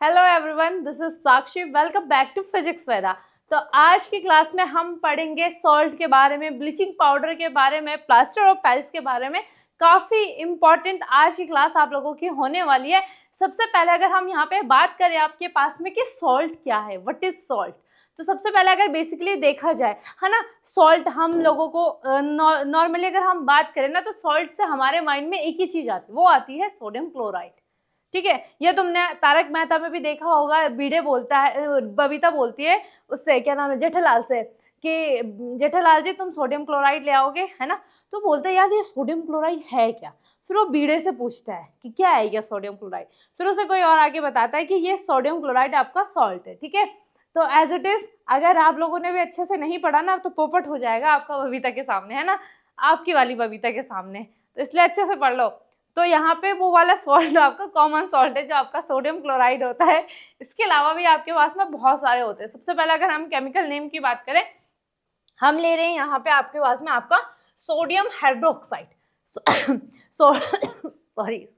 Hello everyone, this is Sakshi. Welcome back to physics Veda. तो आज की क्लास में हम पढ़ेंगे सॉल्ट के बारे में, ब्लीचिंग पाउडर के बारे में, प्लास्टर ऑफ पेरिस के बारे में। काफ़ी इंपॉर्टेंट आज की क्लास आप लोगों की होने वाली है। सबसे पहले अगर हम यहाँ पे बात करें आपके पास में कि सॉल्ट क्या है, व्हाट इज सॉल्ट, तो सबसे पहले अगर बेसिकली देखा जाए, है ना, सॉल्ट हम लोगों को नॉर्मली अगर हम बात करें ना, तो सॉल्ट से हमारे माइंड में एक ही चीज़ आती है, वो आती है सोडियम क्लोराइड। ठीक है, ये तुमने तारक मेहता में भी देखा होगा। भिड़े बोलता है, बबीता बोलती है उससे, क्या नाम है, जेठालाल से, कि जेठालाल जी तुम सोडियम क्लोराइड ले आओगे, है ना। तो बोलते हैं यार ये सोडियम क्लोराइड है क्या। फिर वो भिड़े से पूछता है कि क्या है ये सोडियम क्लोराइड। फिर उसे कोई और आगे बताता है कि ये सोडियम क्लोराइड आपका सॉल्ट है। ठीक है, तो एज इट इज, अगर आप लोगों ने भी अच्छे से नहीं पढ़ा ना, तो पोपट हो जाएगा आपका बबीता के सामने, है ना, आपकी वाली बबीता के सामने। तो इसलिए अच्छे से पढ़ लो। तो यहाँ पे वो वाला सॉल्ट आपका कॉमन सॉल्ट है, जो आपका सोडियम क्लोराइड होता है। इसके अलावा भी आपके पास में बहुत सारे होते हैं। सबसे पहले अगर हम केमिकल नेम की बात करें, हम ले रहे हैं यहाँ पे आपके पास में आपका sodium hydroxide. Sorry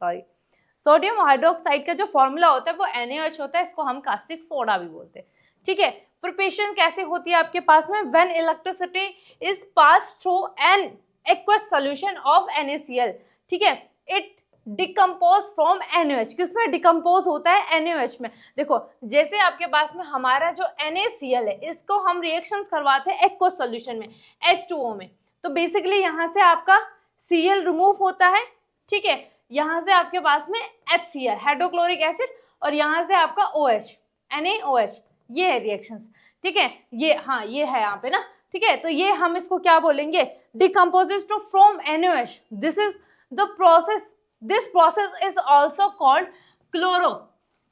sodium hydroxide का जो फॉर्मूला होता है वो NaOH होता है। इसको हम कास्टिक सोडा भी बोलते हैं। ठीक है, प्रिपरेशन कैसे होती है आपके पास में, when electricity is pass through an aqueous solution of NaCl। ठीक है, इट डिकम्पोज फ्रॉम NaOH। किसमें डिकम्पोज होता है? NaOH में। देखो, जैसे आपके पास में हमारा जो NaCl है, इसको हम रिएक्शंस करवाते हैं एक्वस सॉल्यूशन में, H2O में। तो बेसिकली यहाँ से आपका Cl रिमूव होता है। ठीक है, यहाँ से आपके पास में HCl हाइड्रोक्लोरिक एसिड, और यहाँ से आपका OH NaOH, ये है रिएक्शंस। ठीक है, ये हाँ ये है यहाँ पे ना। ठीक है, तो ये हम इसको क्या बोलेंगे, decomposes to from NaOH। This is the process, this process is also called chloro.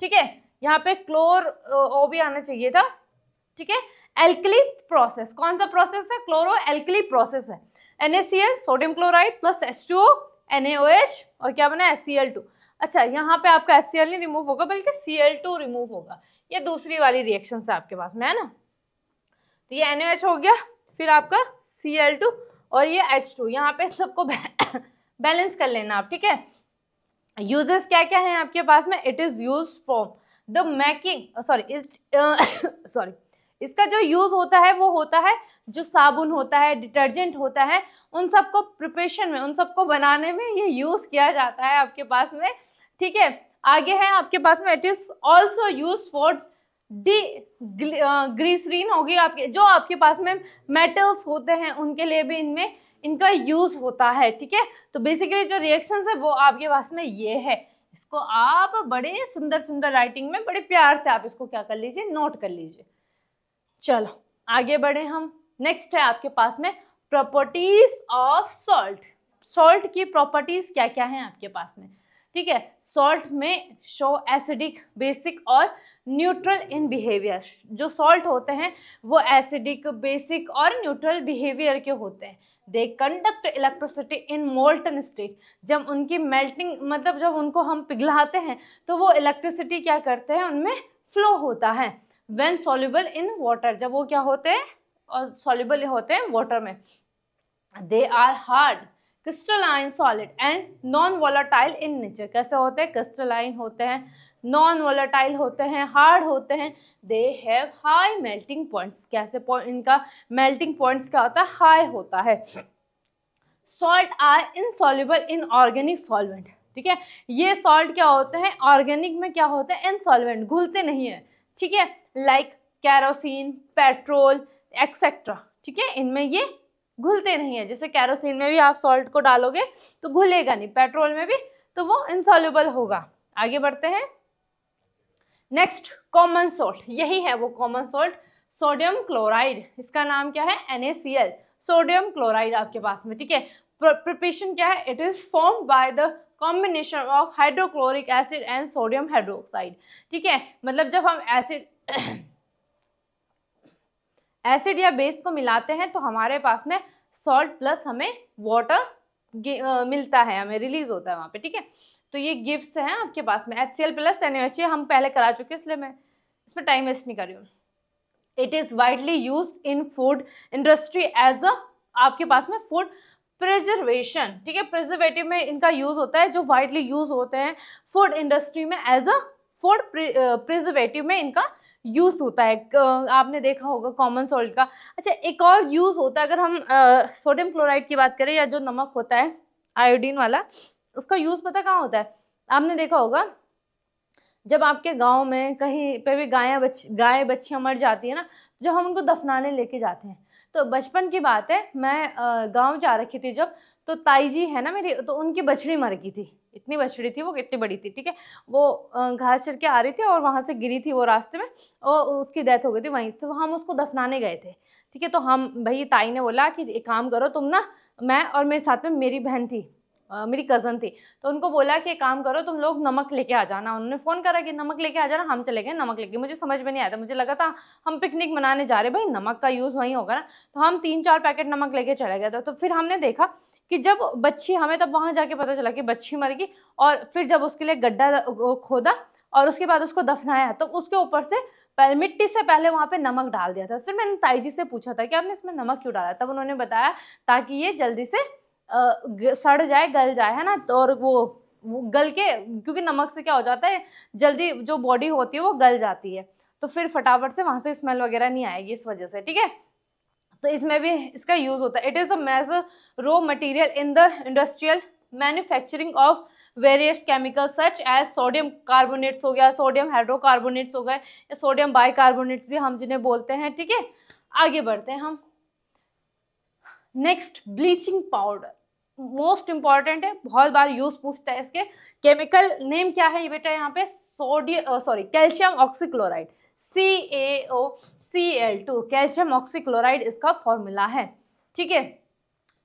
ठीक है, यहाँ पे क्लोर ओ भी आना चाहिए था। ठीक है, एल्कली प्रोसेस। कौन सा प्रोसेस है? क्लोरो एल्कली प्रोसेस है। NaCl sodium chloride plus H2O NaOH, और क्या बना? Cl2। अच्छा, यहाँ पे आपका HCl नहीं रिमूव होगा, बल्कि Cl2 रिमूव होगा। ये दूसरी वाली रिएक्शन है आपके पास में, है ना। तो ये NaOH हो गया, फिर आपका Cl2 और ये H2। यहाँ पे सबको बैलेंस कर लेना आप। ठीक है, यूजेस क्या क्या है आपके पास में? It is use from the making, sorry इसका जो यूज होता है वो होता है, जो साबुन होता है, डिटर्जेंट होता है, उन सबको प्रिपरेशन में, उन सबको बनाने में ये यूज किया जाता है आपके पास में। ठीक है, आगे है आपके पास में, it is also use for the glycerine होगी आपके, जो आपके पास में मेटल्स होते हैं उनके लिए भी इनमें इनका यूज होता है। ठीक है, तो बेसिकली जो रिएक्शंस है वो आपके पास में ये है। इसको आप बड़े सुंदर सुंदर राइटिंग में बड़े प्यार से आप इसको क्या कर लीजिए, नोट कर लीजिए। चलो आगे बढ़े हम। नेक्स्ट है आपके पास में प्रॉपर्टीज ऑफ सॉल्ट। सॉल्ट की प्रॉपर्टीज क्या क्या हैं आपके पास में? ठीक है, सॉल्ट में शो एसिडिक, बेसिक और न्यूट्रल इन बिहेवियर। जो सॉल्ट होते हैं वो एसिडिक, बेसिक और न्यूट्रल बिहेवियर के होते हैं। They conduct electricity in molten state. जब उनकी मेल्टिंग, मतलब जब उनको हम पिघलाते हैं तो वो इलेक्ट्रिसिटी क्या करते हैं, उनमें फ्लो होता है। व्हेन सॉल्युबल इन वाटर, जब वो क्या होते हैं, और सॉल्युबल होते हैं वाटर में। They are hard, crystalline solid and non volatile in nature. कैसे होते हैं? क्रिस्टलाइन होते हैं, नॉन वोलेटाइल होते हैं, हार्ड होते हैं। They have high melting points. कैसे पॉइंट, इनका मेल्टिंग पॉइंट्स क्या होता है? हाई होता है। Salt are insoluble in organic solvent. ठीक है, ये सॉल्ट क्या होते हैं? ऑर्गेनिक में क्या होते हैं? इनसॉल्वेंट, घुलते नहीं है। ठीक है, लाइक कैरोसिन, पेट्रोल एक्सेट्रा। ठीक है, इनमें ये घुलते नहीं है। जैसे कैरोसिन में भी आप सॉल्ट को डालोगे तो घुलेगा नहीं, पेट्रोल में भी, तो वो इनसॉल्युबल होगा। आगे बढ़ते हैं। नेक्स्ट कॉमन सॉल्ट, यही है वो कॉमन सॉल्ट, सोडियम क्लोराइड। इसका नाम क्या है? NaCl, सोडियम क्लोराइड आपके पास में। ठीक है, प्रिपरेशन क्या है? It is form by the combination of hydrochloric acid and sodium hydroxide. ठीक है, मतलब जब हम एसिड या बेस को मिलाते हैं तो हमारे पास में सॉल्ट प्लस हमें वाटर मिलता है, हमें रिलीज होता है वहाँ पे। ठीक है, तो ये गिफ्ट्स हैं आपके पास में। HCl प्लस NaOH हम पहले करा चुके, इसलिए मैं इसमें टाइम वेस्ट नहीं कर रही हूँ। It is widely use in food industry as a, आपके पास में फूड प्रिजर्वेशन। ठीक है, प्रिजर्वेटिव में इनका यूज होता है, जो वाइडली यूज होते हैं फूड इंडस्ट्री में एज अ फूड प्रिजर्वेटिव में इनका यूज होता है। आपने देखा होगा कॉमन सॉल्ट का। अच्छा, एक और यूज होता है, अगर हम सोडियम क्लोराइड की बात करें या जो नमक होता है आयोडीन वाला, उसका यूज पता कहाँ होता है? आपने देखा होगा जब आपके गांव में कहीं पे भी गाय बच्चियां मर जाती है ना, जब हम उनको दफनाने लेके जाते हैं, तो बचपन की बात है, मैं गांव जा रखी थी जब, तो ताई जी है ना मेरी, तो उनकी बछड़ी मर गई थी। इतनी बछड़ी थी वो, कितनी बड़ी थी, ठीक है। वो घास चर के आ रही थी और वहां से गिरी थी वो रास्ते में, और उसकी डेथ हो गई थी वहीं। तो हम उसको दफनाने गए थे, ठीक है। तो हम भाई ताई ने बोला कि एक काम करो तुम ना, मैं और मेरे साथ में मेरी बहन थी, मेरी कज़न थी, तो उनको बोला कि एक काम करो तुम लोग नमक लेके आ जाना। उन्होंने फ़ोन करा कि नमक लेके आ जाना। हम चले गए नमक लेके। मुझे समझ में नहीं आया था, मुझे लगा था हम पिकनिक मनाने जा रहे, भाई नमक का यूज़ वहीं होगा ना। तो हम 3-4 पैकेट नमक लेके चले गए थे। तो फिर हमने देखा कि जब बच्ची, हमें तब वहाँ जाके पता चला कि बच्ची मर गई, और फिर जब उसके लिए गड्ढा खोदा और उसके बाद उसको दफनाया, तो उसके ऊपर से मिट्टी से पहले वहाँ पे नमक डाल दिया था। फिर मैंने ताई जी से पूछा था कि आपने इसमें नमक क्यों डाला, तब उन्होंने बताया ताकि ये जल्दी से सड़ जाए, गल जाए, है ना। तो और वो गल के, क्योंकि नमक से क्या हो जाता है, जल्दी जो बॉडी होती है वो गल जाती है, तो फिर फटाफट से वहां से स्मेल वगैरह नहीं आएगी इस वजह से, ठीक है। तो इसमें भी इसका यूज होता है। It is the major raw material in the industrial manufacturing of various chemicals such as sodium carbonates हो गया, सोडियम हाइड्रोकार्बोनेट्स हो गए, या सोडियम बाइकार्बोनेट्स भी हम जिन्हें बोलते हैं, ठीक है। आगे बढ़ते हैं हम। Next, bleaching powder, most important है, बहुत बार यूज पूछता है इसके। केमिकल नेम क्या है ये बेटा? यहाँ पे calcium oxychloride, CaOCl2, calcium oxychloride इसका फॉर्मूला है, ठीक है।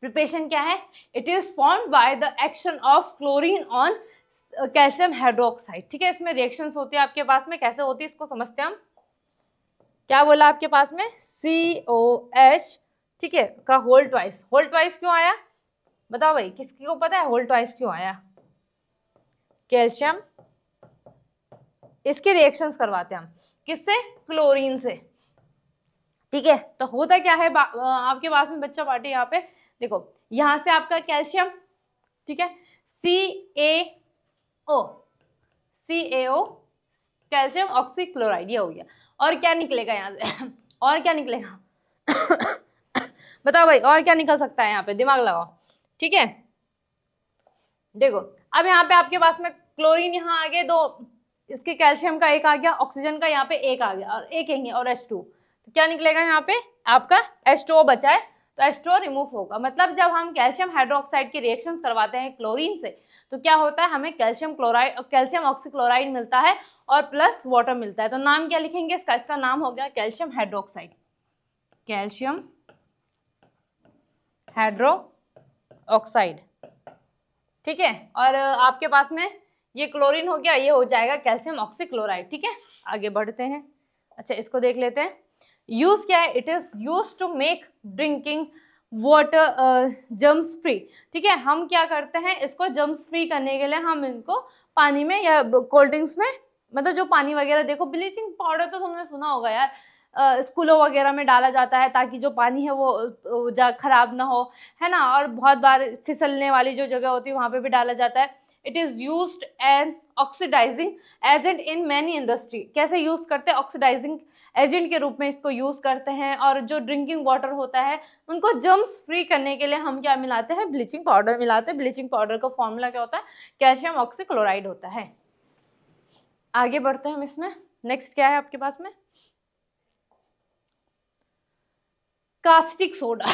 प्रिपरेशन क्या है? It is formed by the action of chlorine on calcium hydroxide, ठीक है। इसमें रिएक्शंस होती है आपके पास में, कैसे होती है इसको समझते हैं हम। क्या बोला आपके पास में? COH, ठीक है, का होल ट्वाइस। होल ट्वाइस क्यों आया बताओ भाई, किसकी को पता है होल ट्वाइस क्यों आया? कैल्शियम, इसके रिएक्शंस करवाते हैं हम, किससे? क्लोरीन से, ठीक है। तो होता क्या है आपके पास में बच्चा पार्टी, यहाँ पे देखो, यहां से आपका कैल्शियम, ठीक है, CaO कैल्शियम ऑक्सीक्लोराइड, ये हो गया। और क्या निकलेगा यहाँ से? और क्या निकलेगा? बताओ भाई, और क्या निकल सकता है? यहाँ पे दिमाग लगाओ, ठीक है। देखो, अब यहाँ पे आपके पास में क्लोरीन यहाँ आ गए दो, इसके कैल्शियम का एक आ गया, ऑक्सीजन का यहाँ पे एक आ गया, और एक ही और H2, तो क्या निकलेगा यहाँ पे? आपका H2O बचा है, तो H2O रिमूव होगा। मतलब जब हम कैल्शियम हाइड्रोक्साइड की रिएक्शंस करवाते हैं क्लोरीन से, तो क्या होता है, हमें कैल्शियम क्लोराइड, कैल्शियम ऑक्सीक्लोराइड मिलता है और प्लस वाटर मिलता है। तो नाम क्या लिखेंगे इसका? इसका नाम हो गया calcium hydroxide, calcium hydro oxide, ठीक है। और आपके पास में ये क्लोरीन हो गया, ये हो जाएगा कैल्शियम ऑक्सीक्लोराइड, ठीक है। आगे बढ़ते हैं। अच्छा, इसको देख लेते हैं। यूज क्या है? It is use to make drinking water germs free, ठीक है। हम क्या करते हैं, इसको जर्म्स फ्री करने के लिए हम इनको पानी में या कोल्ड ड्रिंक्स में, मतलब जो पानी वगैरह, देखो ब्लीचिंग पाउडर तो तुमने सुना होगा यार, स्कूलों वगैरह में डाला जाता है ताकि जो पानी है वो खराब ना हो, है ना। और बहुत बार फिसलने वाली जो जगह होती है वहाँ पे भी डाला जाता है। It is used an oxidizing agent in many industry. कैसे यूज़ करते हैं? ऑक्सीडाइजिंग एजेंट के रूप में इसको यूज़ करते हैं। और जो ड्रिंकिंग वाटर होता है उनको जर्म्स फ्री करने के लिए हम क्या मिलाते हैं? ब्लीचिंग पाउडर मिलाते हैं। ब्लीचिंग पाउडर का फॉर्मूला क्या होता है? कैल्शियम ऑक्सीक्लोराइड होता है। आगे बढ़ते हैं हम इसमें। नेक्स्ट क्या है आपके पास में? Caustic soda.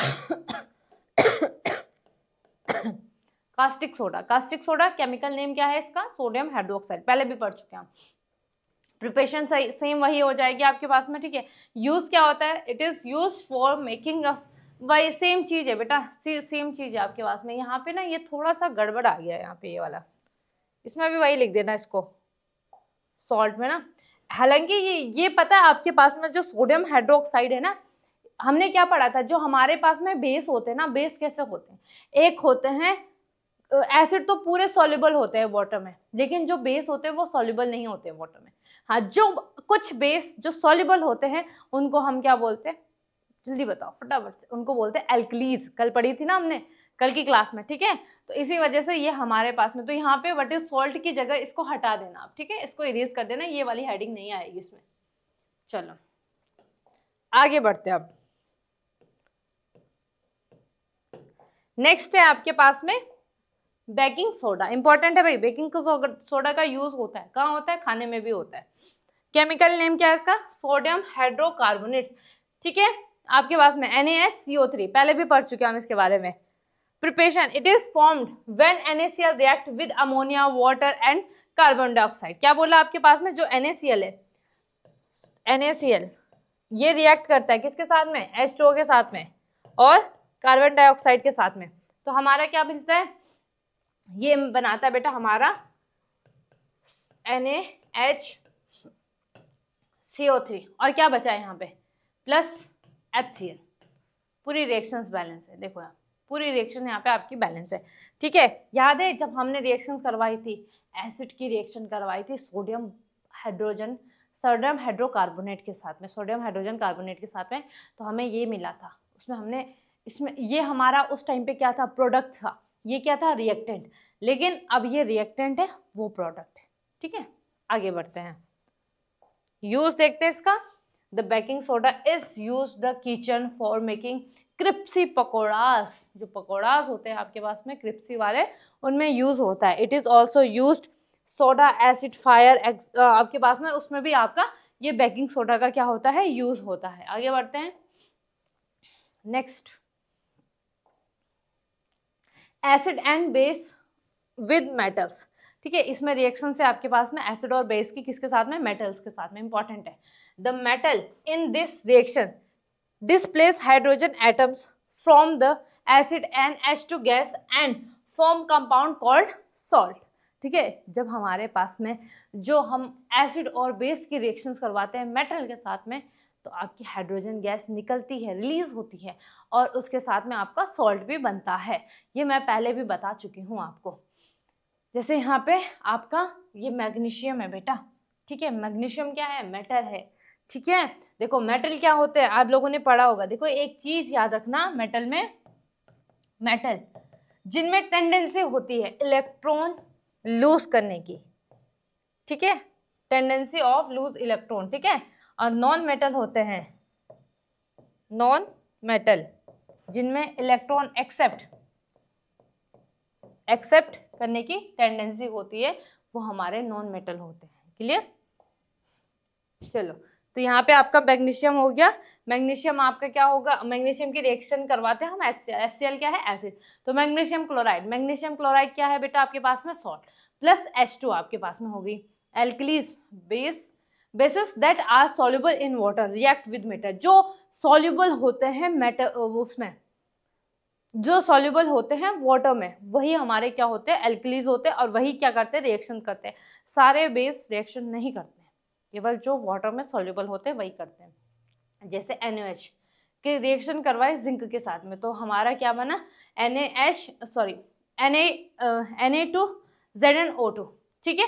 Caustic soda, caustic soda chemical name क्या है इसका? सोडियम हाइड्रोक्साइड, पहले भी पढ़ चुके हैं हम। प्रिपरेशन सेम वही हो जाएगी आपके पास में, ठीक है। यूज क्या होता है? It is use for making, वही सेम चीज है बेटा, सेम चीज है आपके पास में। यहाँ पे ना ये थोड़ा सा गड़बड़ आ गया है, यहाँ पे ये वाला, इसमें भी वही लिख देना इसको सॉल्ट में ना। हालांकि ये पता है आपके पास में जो सोडियम हाइड्रोक्साइड है ना, हमने क्या पढ़ा था, जो हमारे पास में बेस होते हैं ना, बेस कैसे होते हैं? एक होते हैं एसिड, तो पूरे सॉल्युबल होते हैं वाटर में, लेकिन जो बेस होते हैं वो सॉल्युबल नहीं होते हैं वाटर में। हाँ, जो कुछ बेस जो सॉल्युबल होते हैं उनको हम क्या बोलते हैं? जल्दी बताओ फटाफट से। उनको बोलते हैं एल्कलीज। कल पढ़ी थी ना हमने, कल की क्लास में, ठीक है। तो इसी वजह से ये हमारे पास में, तो यहाँ पे व्हाट इज सॉल्ट की जगह इसको हटा देना आप, ठीक है, इसको इरेज कर देना, ये वाली हेडिंग नहीं आएगी इसमें। चलो आगे बढ़ते हैं अब। नेक्स्ट है आपके पास में बेकिंग सोडा। इंपॉर्टेंट है भाई, बेकिंग सोडा का यूज होता है, कहाँ होता है, खाने में भी होता है। केमिकल नेम क्या है इसका, सोडियम हाइड्रोकार्बोनेट्स, ठीक है। आपके पास में NaHCO3, पहले भी पढ़ चुके हैं हम इसके बारे में। Preparation, it is formed when NaCl react with ammonia, water and carbon dioxide. क्या बोला आपके पास में, जो NaCl है, NaCl ये रिएक्ट करता है किसके साथ में, H2O के साथ में और कार्बन डाइऑक्साइड के साथ में, तो हमारा क्या मिलता है, ये बनाता है बेटा हमारा NaHCO3, और क्या बचा है यहाँ पे, प्लस HCl। पूरी रिएक्शंस बैलेंस है, देखो यहाँ पूरी रिएक्शन यहाँ पे आपकी बैलेंस है, ठीक है। याद है जब हमने रिएक्शंस करवाई थी, एसिड की रिएक्शन करवाई थी सोडियम हाइड्रोकार्बोनेट के साथ में, सोडियम हाइड्रोजन कार्बोनेट के साथ में, तो हमें ये मिला था, उसमें हमने इसमें ये हमारा उस टाइम पे क्या था, प्रोडक्ट था, ये क्या था, रिएक्टेंट, लेकिन अब ये रिएक्टेंट है, वो प्रोडक्ट है, ठीक है। आगे बढ़ते हैं, यूज देखते हैं इसका। The baking soda is use the kitchen for making crispy pakoras, जो पकौड़ास होते हैं आपके पास में क्रिप्सी वाले, उनमें यूज होता है। It is also use soda acid fire, आपके पास में उसमें भी आपका ये बेकिंग सोडा का क्या होता है, यूज होता है। आगे बढ़ते हैं, next, acid and base with metals, ठीक है। इसमें रिएक्शन से आपके पास में एसिड और बेस की किसके साथ में, मेटल्स के साथ में, इंपॉर्टेंट है। The metal in this reaction displace hydrogen atoms from the acid and H2 gas and form compound called salt, ठीक है। जब हमारे पास में जो हम एसिड और बेस की रिएक्शंस करवाते हैं मेटल के साथ में, तो आपकी हाइड्रोजन गैस निकलती है, रिलीज होती है, और उसके साथ में आपका सॉल्ट भी बनता है। ये मैं पहले भी बता चुकी हूँ आपको। जैसे यहाँ पे आपका ये मैग्नीशियम है बेटा, ठीक है, मैग्नीशियम क्या है, मेटल है, ठीक है। देखो मेटल क्या होते हैं, आप लोगों ने पढ़ा होगा, देखो एक चीज याद रखना, मेटल में, मेटल जिनमें टेंडेंसी होती है इलेक्ट्रॉन लूज करने की, ठीक है, टेंडेंसी ऑफ लूज इलेक्ट्रॉन, ठीक है। और नॉन मेटल होते हैं, नॉन मेटल जिनमें इलेक्ट्रॉन एक्सेप्ट करने की टेंडेंसी होती है, वो हमारे नॉन मेटल होते हैं। क्लियर, चलो, तो यहाँ पे आपका मैग्नीशियम हो गया। मैग्नीशियम आपका क्या होगा, मैग्नीशियम की रिएक्शन करवाते हैं हम, HCl क्या है, एसिड, तो मैग्नीशियम क्लोराइड क्या है बेटा आपके पास में, सॉल्ट, प्लस H2 आपके पास में होगी। Alkalies bases that are soluble in water react with metal, जो सॉल्युबल होते हैं मेटल, उसमें जो सॉल्युबल होते हैं वाटर में, वही हमारे क्या होते हैं, एल्कलीज होते हैं, और वही क्या करते हैं, रिएक्शन करते हैं। सारे बेस रिएक्शन नहीं करते हैं, केवल जो वाटर में सॉल्युबल होते हैं वही करते हैं। जैसे NaOH के रिएक्शन करवाए जिंक के साथ में, तो हमारा क्या बना, Na2ZnO2, ठीक है।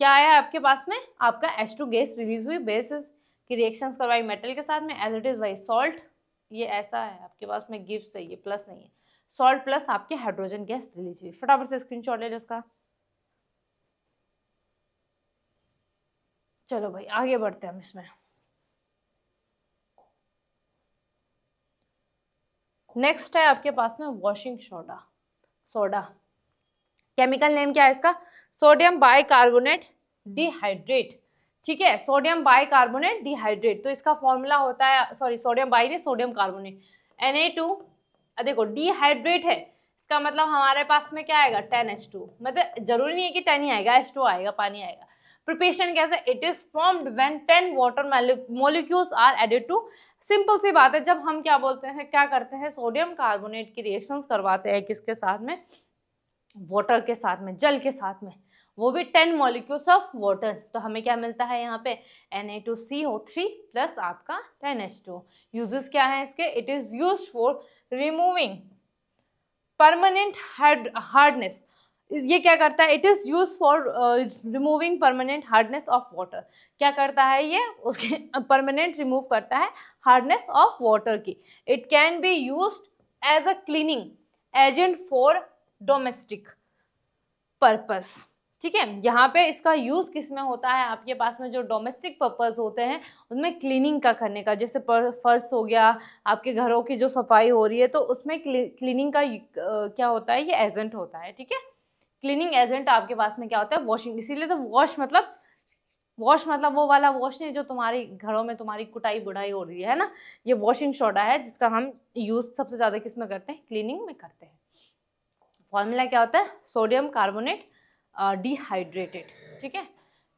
क्या आया आपके पास में, आपका H2 गैस रिलीज हुई, बेसिस की रिएक्शन करवाई मेटल के साथ में, एज इट इज वही सॉल्ट, ये ऐसा है आपके पास में गिफ्ट है, ये प्लस नहीं है, सॉल्ट प्लस आपके हाइड्रोजन गैस रिलीज हुई। फटाफट से स्क्रीनशॉट ले लो इसका। चलो भाई आगे बढ़ते हैं हम इसमें। नेक्स्ट है आपके पास में वॉशिंग सोडा। केमिकल नेम क्या है इसका, सोडियम बाइकार्बोनेट डिहाइड्रेट, ठीक है, सोडियम बाइकार्बोनेट डिहाइड्रेट। तो इसका फॉर्मूला होता है, सॉरी सोडियम बाई नहीं, सोडियम कार्बोनेट, Na2, देखो डिहाइड्रेट है, इसका मतलब हमारे पास में क्या आएगा, 10H2, मतलब जरूरी नहीं है कि 10 ही आएगा, H2 आएगा, पानी आएगा। प्रिपरेशन कैसे, it is formed when 10 water molecules are added to, simple सी बात है, जब हम क्या बोलते हैं, क्या करते हैं, सोडियम कार्बोनेट की रिएक्शंस करवाते हैं किसके साथ में, वाटर के साथ में, जल के साथ में, वो भी 10 मॉलिक्यूल्स ऑफ वाटर, तो हमें क्या मिलता है यहाँ पे, Na2CO3 प्लस आपका 10H2। यूजेस क्या है इसके, it is used for removing permanent hardness, ये क्या करता है, it is use for removing permanent hardness of water, क्या करता है ये, उसके परमानेंट रिमूव करता है हार्डनेस ऑफ वाटर की। It can be used as a cleaning agent for domestic purpose. ठीक है, यहाँ पे इसका यूज किस में होता है, आपके पास में जो डोमेस्टिक पर्पस होते हैं उनमें क्लीनिंग का करने का, जैसे फर्श हो गया, आपके घरों की जो सफाई हो रही है तो उसमें क्लीनिंग का क्या होता है, ये एजेंट होता है। ठीक है, क्लीनिंग एजेंट आपके पास में क्या होता है, वॉशिंग। इसीलिए तो वॉश मतलब वो वाला वॉश नहीं जो तुम्हारी घरों में तुम्हारी कुटाई बुढ़ाई हो रही है ना, ये वॉशिंग सोडा है जिसका हम यूज सबसे ज्यादा किस में करते हैं, क्लीनिंग में करते हैं। फॉर्मूला क्या होता है, सोडियम कार्बोनेट डिहाइड्रेटेड। ठीक है,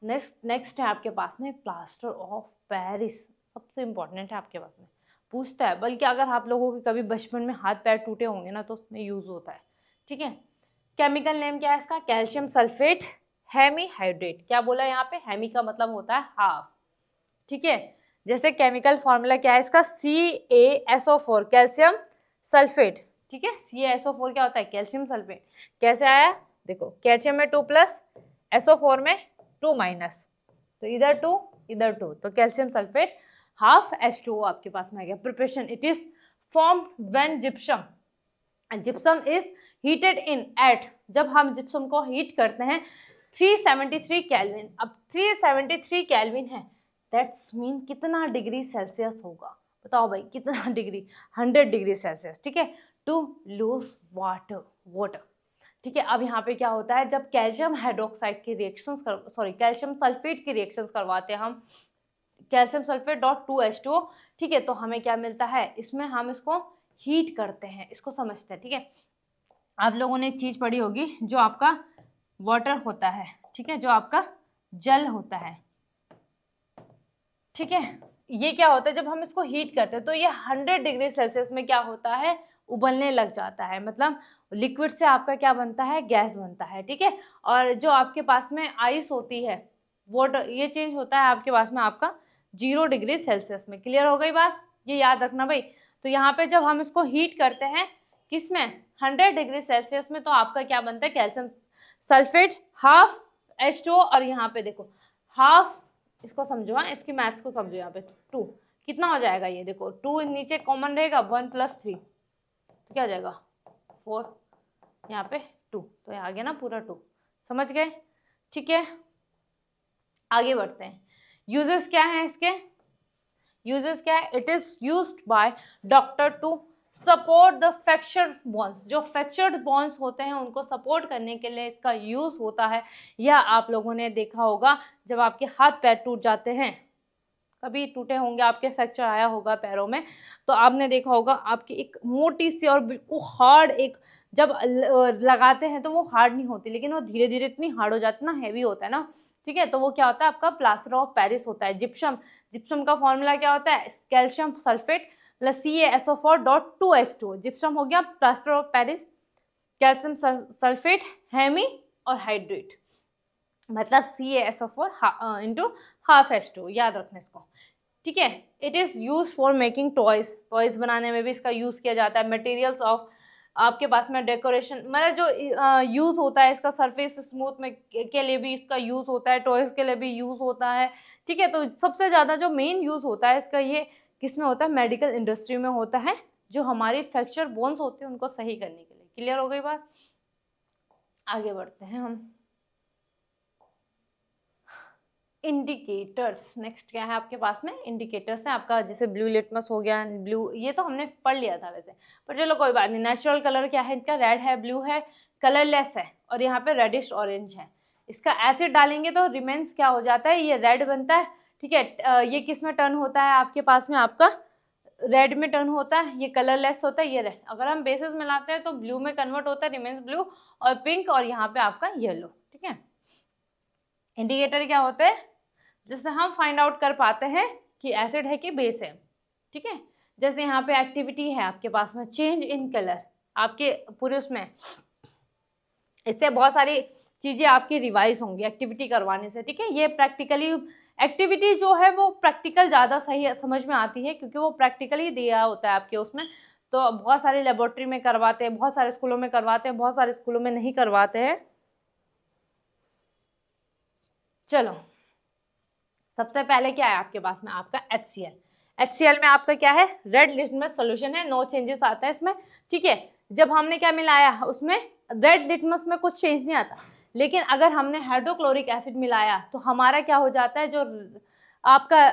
नेक्स्ट है आपके पास में प्लास्टर ऑफ पेरिस, सबसे इंपॉर्टेंट है आपके पास में, पूछता है, बल्कि अगर आप लोगों के कभी बचपन में हाथ पैर टूटे होंगे ना तो उसमें यूज होता है। ठीक है, केमिकल नेम क्या है इसका, कैल्शियम सल्फेट हेमीहाइड्रेट। क्या बोला यहाँ पे, हेमी का मतलब होता है हाफ। ठीक है, जैसे केमिकल फॉर्मूला क्या है इसका, CaSO4 कैल्शियम सल्फेट। ठीक है, CaSO4 क्या होता है, कैल्शियम सल्फेट। कैसे आया, देखो कैल्शियम में 2+, SO4 में 2-, तो इधर 2 इधर 2, तो कैल्शियम सल्फेट हाफ H2O आपके पास में आ गया। Preparation, it is formed when gypsum is heated in at, जब हम जिप्सम को हीट करते हैं 373 केल्विन। अब 373 केल्विन है, दैट्स मीन कितना डिग्री सेल्सियस होगा, बताओ भाई कितना डिग्री, 100 डिग्री सेल्सियस। ठीक है, टू लूज वाटर। ठीक है, अब यहाँ पे क्या होता है, जब कैल्शियम हाइड्रोक्साइड की रिएक्शंस कैल्शियम सल्फेट की रिएक्शंस करवाते हैं हम, कैल्शियम सल्फेट डॉट 2H2O। ठीक है, तो हमें क्या मिलता है, इसमें हम इसको हीट करते हैं, इसको समझते हैं। ठीक है, आप लोगों ने एक चीज पढ़ी होगी, जो आपका वाटर होता है, ठीक है, जो आपका जल होता है। ठीक है, ये क्या होता है, जब हम इसको हीट करते हैं तो ये 100 डिग्री सेल्सियस में क्या होता है, उबलने लग जाता है, मतलब लिक्विड से आपका क्या बनता है, गैस बनता है। ठीक है, और जो आपके पास में आइस होती है, वाटर, ये चेंज होता है आपके पास में आपका 0 डिग्री सेल्सियस में। क्लियर हो गई बात, ये याद रखना भाई। तो यहाँ पे जब हम इसको हीट करते हैं किसमें, 100 डिग्री सेल्सियस में, तो आपका क्या बनता है, कैल्शियम सल्फेट हाफ H2O, और यहाँ पे देखो हाफ, इसको समझो, हाँ इसकी मैथ्स को समझो, यहाँ पे 2 कितना हो जाएगा, ये देखो 2 नीचे कॉमन रहेगा, 1 + 3 तो क्या हो जाएगा 4, यहाँ पे 2, तो ये आ गया ना पूरा 2, समझ गए। ठीक है, आगे बढ़ते हैं। यूजेस क्या है इसके, यूजेस क्या है, it is used by doctor to support the fractured bones, जो फ्रैक्चर्ड बॉन्स होते हैं उनको सपोर्ट करने के लिए इसका यूज होता है। यह आप लोगों ने देखा होगा जब आपके हाथ पैर टूट जाते हैं, कभी टूटे होंगे आपके, फ्रैक्चर आया होगा पैरों में, तो आपने देखा होगा आपकी एक मोटी सी और बिल्कुल हार्ड एक, जब लगाते हैं तो वो हार्ड नहीं होती, लेकिन वो धीरे धीरे इतनी हार्ड हो जाती है ना, हैवी होता है ना। ठीक है, तो वो क्या होता है, आपका प्लास्टर ऑफ पेरिस होता है। जिप्सम का फॉर्मूला क्या होता है, calcium sulphate plus CaSO4 dot 2H2O। Gypsum हो गया plaster of Paris, calcium sulphate hemi और हाइड्रेट, मतलब CaSO4 इंटू हाफ H2O, याद रखना इसको। ठीक है, it is use for making toys बनाने में भी इसका यूज किया जाता है। मटेरियल्स ऑफ आपके पास में डेकोरेशन, मतलब जो यूज होता है इसका, सरफेस स्मूथ में के लिए भी इसका यूज होता है, टॉयज के लिए भी यूज होता है। ठीक है, तो सबसे ज्यादा जो मेन यूज होता है इसका, ये किस में होता है, मेडिकल इंडस्ट्री में होता है, जो हमारी फ्रैक्चर बोन्स होते हैं उनको सही करने के लिए। क्लियर हो गई बात, आगे बढ़ते हैं हम। इंडिकेटर्स, नेक्स्ट क्या है आपके पास में, इंडिकेटर्स है आपका, जैसे ब्लू लिटमस हो गया, ब्लू, ये तो हमने पढ़ लिया था वैसे, पर चलो कोई बात नहीं। नेचुरल कलर क्या है इनका, रेड है, ब्लू है, कलरलेस है, और यहाँ पे रेडिश ऑरेंज है। इसका एसिड डालेंगे तो रिमेन्स क्या हो जाता है, ये रेड बनता है। ठीक है, ये किस में टर्न होता है आपके पास में, आपका रेड में टर्न होता है, ये कलरलेस होता है, ये रेड। अगर हम बेसिस मिलाते हैं तो ब्लू में कन्वर्ट होता है, रिमेन्स ब्लू, और पिंक, और यहाँ पे आपका येलो। ठीक है, इंडिकेटर क्या होते हैं, जिससे हम फाइंड आउट कर पाते हैं कि एसिड है कि बेस है। ठीक है, जैसे यहाँ पे एक्टिविटी है आपके पास में, चेंज इन कलर, आपके पूरे उसमें, इससे बहुत सारी चीजें आपकी रिवाइज होंगी एक्टिविटी करवाने से। ठीक है, ये प्रैक्टिकली एक्टिविटी जो है वो प्रैक्टिकल ज़्यादा सही समझ में आती है, क्योंकि वो प्रैक्टिकली दिया होता है आपके उसमें। तो बहुत सारे लेबोरेटरी में करवाते हैं, बहुत सारे स्कूलों में करवाते हैं, बहुत सारे स्कूलों में नहीं करवाते हैं। चलो, सबसे पहले क्या है आपके पास में, आपका HCl में आपका क्या है, रेड लिटमस सॉल्यूशन है, नो चेंजेस आता है इसमें। ठीक है, जब हमने क्या मिलाया उसमें, रेड लिटमस में कुछ चेंज नहीं आता, लेकिन अगर हमने हाइड्रोक्लोरिक एसिड मिलाया तो हमारा क्या हो जाता है, जो आपका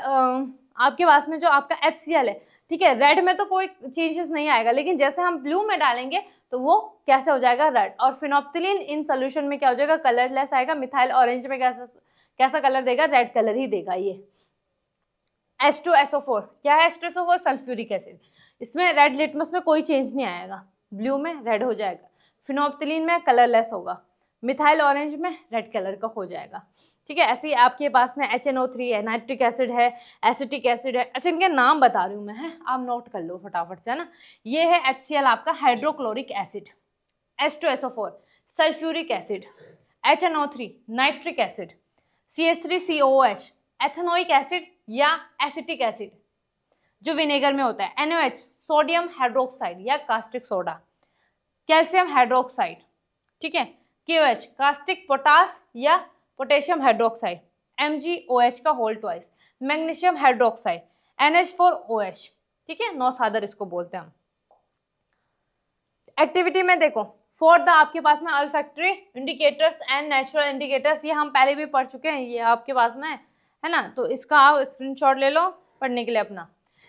आपके पास में जो आपका HCl है, ठीक है, रेड में तो कोई चेंजेस नहीं आएगा, लेकिन जैसे हम ब्लू में डालेंगे तो वो कैसे हो जाएगा, रेड। और फिनोप्थिलीन इन सोल्यूशन में क्या हो जाएगा, कलरलेस आएगा। मिथाइल ऑरेंज में कैसा कलर देगा, रेड कलर ही देगा। ये H2SO4 क्या है, H2SO4 सल्फ्यूरिक एसिड, इसमें रेड लिटमस में कोई चेंज नहीं आएगा, ब्लू में रेड हो जाएगा, फिनोप्थिलीन में कलरलेस होगा, मिथाइल ऑरेंज में रेड कलर का हो जाएगा, ठीक है। ऐसे ही आपके पास में HNO3 है, नाइट्रिक एसिड है, एसिटिक एसिड है। अच्छा, इनके नाम बता रही हूँ मैं, है आप नोट कर लो फटाफट से, है ना। ये है HCl आपका hydrochloric acid, H2SO4 sulphuric acid, HNO3 nitric acid, CH3COOH ethanoic acid या एसिटिक एसिड जो विनेगर में होता है, NaOH सोडियम हाइड्रोक्साइड या कास्टिक सोडा, कैल्शियम हाइड्रोक्साइड, ठीक है, KOH कास्टिक पोटास या पोटेशियम हाइड्रोक्साइड, MgOH का whole twice, magnesium hydroxide, NH4OH, ठीक है, नौसादर इसको बोलते हैं हम। एक्टिविटी में देखो, फॉर द आपके पास में olfactory indicators and natural indicators, ये हम पहले भी पढ़ चुके हैं, ये आपके पास में है ना, तो इसका आप स्क्रीनशॉट ले लो पढ़ने के लिए अपना।